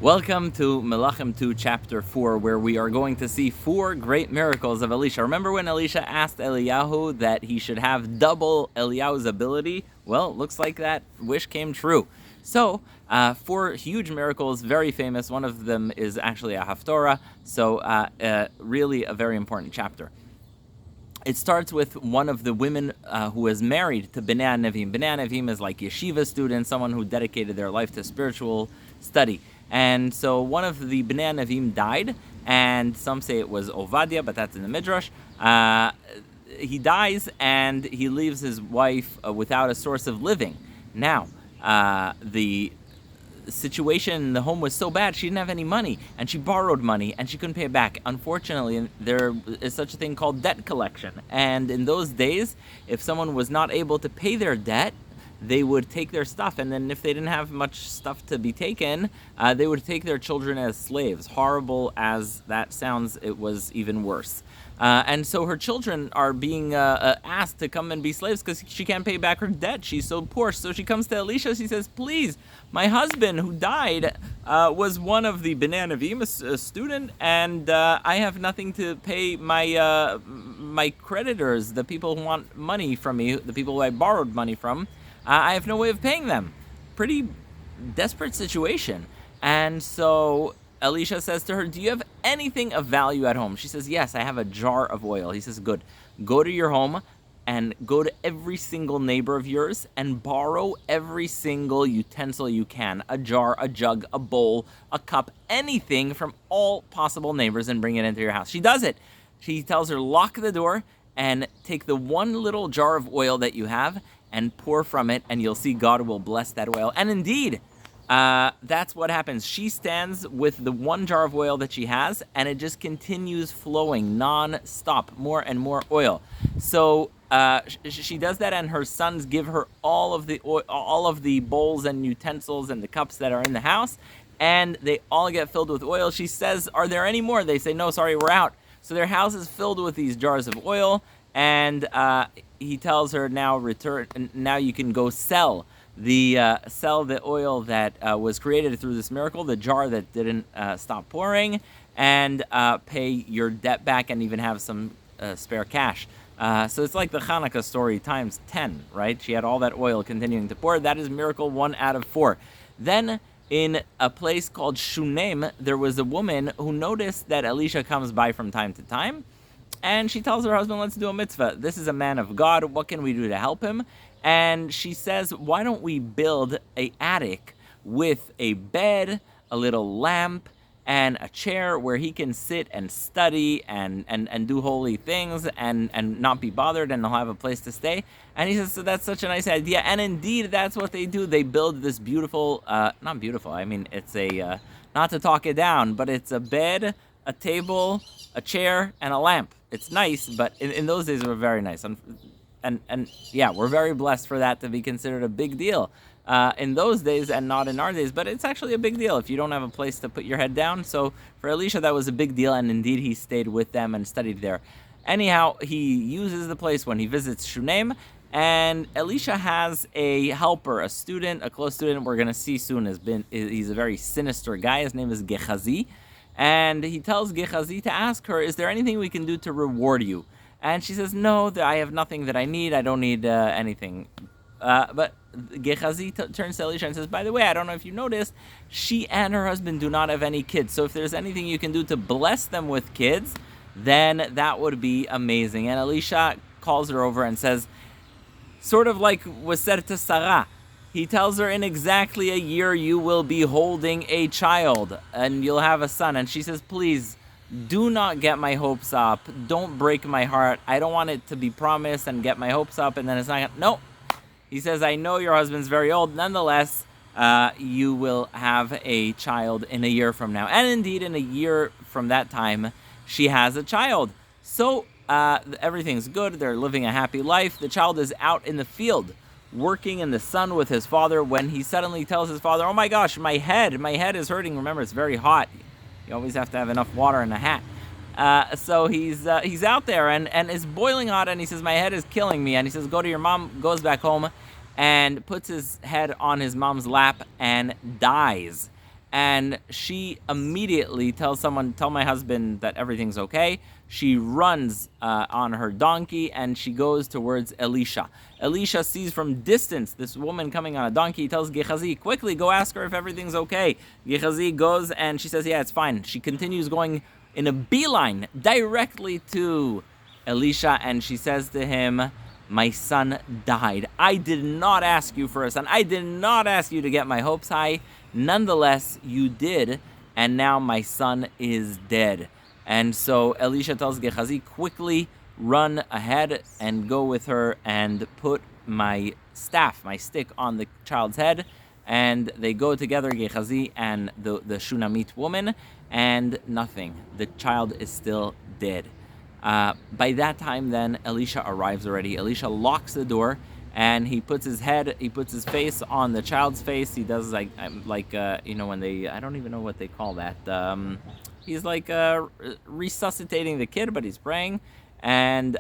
Welcome to Melachim II, Chapter 4, where we are going to see 4 great miracles of Elisha. Remember when Elisha asked Eliyahu that he should have double Eliyahu's ability? Well, it looks like that wish came true. So, 4 huge miracles, very famous. One of them is actually a haftorah, so really a very important chapter. It starts with one of the women who was married to Bnei Navi. Bnei Navi is like yeshiva students, someone who dedicated their life to spiritual study. And so one of the Bnei Navi died, and some say it was Ovadia, but that's in the Midrash. He dies, and he leaves his wife without a source of living. Now, the situation in the home was so bad, she didn't have any money, and she borrowed money, and she couldn't pay it back. Unfortunately, there is such a thing called debt collection. And in those days, if someone was not able to pay their debt, they would take their stuff, and then if they didn't have much stuff to be taken, they would take their children as slaves. Horrible as that sounds, it was even worse. And so her children are being asked to come and be slaves because she can't pay back her debt. She's so poor. So she comes to Elisha. She says, please, my husband who died was one of the Bnei Navi, a student, and I have nothing to pay my creditors, the people who want money from me, the people who I borrowed money from. I have no way of paying them. Pretty desperate situation. And so Elisha says to her, do you have anything of value at home? She says, yes, I have a jar of oil. He says, good. Go to your home and go to every single neighbor of yours and borrow every single utensil you can. A jar, a jug, a bowl, a cup, anything from all possible neighbors and bring it into your house. She does it. She tells her, lock the door and take the one little jar of oil that you have and pour from it, and you'll see God will bless that oil. And indeed, that's what happens. She stands with the one jar of oil that she has, and it just continues flowing non-stop, more and more oil. So she does that, and her sons give her all of the bowls and utensils and the cups that are in the house, and they all get filled with oil. She says, are there any more? They say, no, sorry, we're out. So their house is filled with these jars of oil, and he tells her, now return. Now you can go sell the oil that was created through this miracle, the jar that didn't stop pouring, and pay your debt back, and even have some spare cash. So it's like the Hanukkah story times 10, right? She had all that oil continuing to pour. That is miracle 1 out of 4. Then in a place called Shunem, there was a woman who noticed that Elisha comes by from time to time, and she tells her husband, let's do a mitzvah. This is a man of God. What can we do to help him? And she says, why don't we build an attic with a bed, a little lamp, and a chair where he can sit and study and do holy things and not be bothered, and he'll have a place to stay. And he says, so that's such a nice idea. And indeed, that's what they do. They build this beautiful, not beautiful, I mean, it's a, not to talk it down, but it's a bed, a table, a chair, and a lamp. It's nice, but in those days, it was very nice. And yeah, we're very blessed for that to be considered a big deal in those days and not in our days. But it's actually a big deal if you don't have a place to put your head down. So for Elisha, that was a big deal. And indeed, he stayed with them and studied there. Anyhow, he uses the place when he visits Shunem. And Elisha has a helper, a student, a close student we're going to see soon. He's a very sinister guy. His name is Gehazi. And he tells Gehazi to ask her, is there anything we can do to reward you? And she says, no, I have nothing that I need. I don't need anything. But Gehazi turns to Elisha and says, by the way, I don't know if you noticed, she and her husband do not have any kids. So if there's anything you can do to bless them with kids, then that would be amazing. And Elisha calls her over and says, sort of like was said to Sarah, he tells her, in exactly a year you will be holding a child and you'll have a son. And she says, please, do not get my hopes up. Don't break my heart. I don't want it to be promised and get my hopes up and then it's not. No. He says, I know your husband's very old. Nonetheless, you will have a child in a year from now. And indeed, in a year from that time, she has a child. So everything's good. They're living a happy life. The child is out in the field, working in the sun with his father, when he suddenly tells his father, oh my gosh, my head is hurting. Remember, it's very hot. You always have to have enough water in a hat. So he's out there and it's boiling hot, and he says, my head is killing me. And he says, go to your mom, goes back home and puts his head on his mom's lap and dies. and she immediately tells someone, tell my husband that everything's okay. She runs on her donkey, and she goes towards Elisha. Elisha sees from distance this woman coming on a donkey. He tells Gehazi, quickly, go ask her if everything's okay. Gehazi goes, and she says, yeah, it's fine. She continues going in a beeline directly to Elisha, and she says to him, my son died. I did not ask you for a son. I did not ask you to get my hopes high. Nonetheless, you did, and now my son is dead. And so Elisha tells Gehazi, quickly run ahead and go with her and put my staff, my stick, on the child's head. And they go together, Gehazi and the Shunammite woman, and nothing. The child is still dead. By that time, then, Elisha arrives already. Elisha locks the door, and he puts his face on the child's face. He does like when they, I don't even know what they call that. He's like resuscitating the kid, but he's praying, and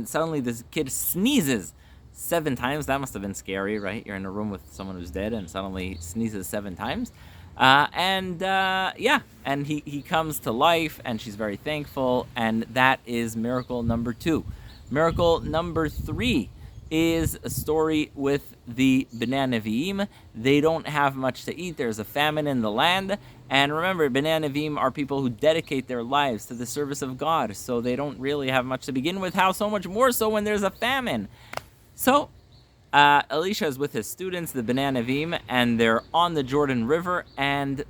suddenly this kid sneezes 7 times. That must have been scary, right? You're in a room with someone who's dead, and suddenly sneezes 7 times. And he comes to life, and she's very thankful, and that is miracle number 2. Miracle number 3 is a story with the Bnei Nevi'im. They don't have much to eat. There's a famine in the land. And remember, Bnei Nevi'im are people who dedicate their lives to the service of God, so they don't really have much to begin with. How so much more so when there's a famine? So Elisha is with his students, the Bnei Nevi'im, and they're on the Jordan River, and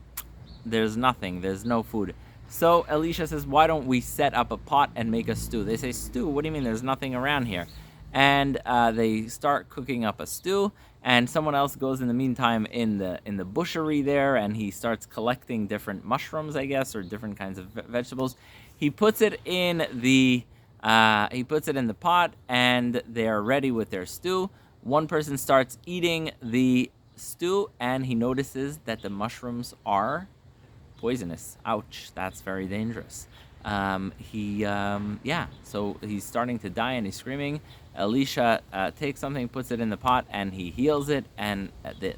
there's nothing. There's no food. So Elisha says, why don't we set up a pot and make a stew? They say, stew? What do you mean there's nothing around here? And they start cooking up a stew, and someone else goes in the meantime in the bushery there, and he starts collecting different mushrooms, I guess, or different kinds of vegetables. He puts it in the pot, and they are ready with their stew. One person starts eating the stew, and he notices that the mushrooms are poisonous. Ouch, that's very dangerous. So he's starting to die, and he's screaming. Elisha takes something, puts it in the pot, and he heals it, and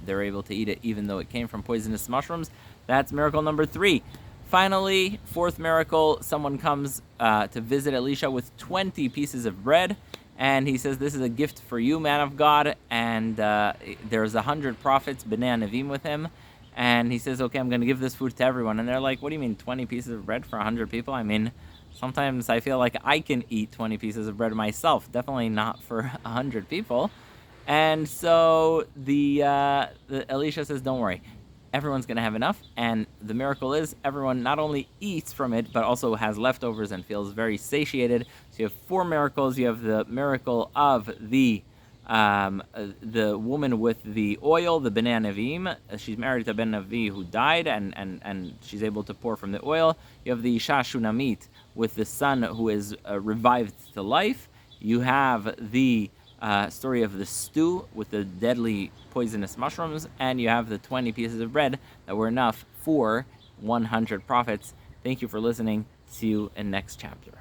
they're able to eat it even though it came from poisonous mushrooms. That's miracle number 3. Finally, 4th miracle, someone comes to visit Elisha with 20 pieces of bread, and he says, this is a gift for you, man of God, and there's 100 prophets, Bnei Nevi'im, with him, and he says, okay, I'm going to give this food to everyone. And they're like, what do you mean 20 pieces of bread for 100 people? I mean, sometimes I feel like I can eat 20 pieces of bread myself, definitely not for 100 people. And so the Elisha says, don't worry, everyone's going to have enough. And the miracle is everyone not only eats from it, but also has leftovers and feels very satiated. So you have 4 miracles. You have the miracle of the woman with the oil, the Bnei Nevi'im. She's married to a Ben Navi who died, and she's able to pour from the oil. You have the Isha Shunammite with the son who is revived to life. You have the story of the stew with the deadly poisonous mushrooms, and you have the 20 pieces of bread that were enough for 100 prophets. Thank you for listening. See you in next chapter.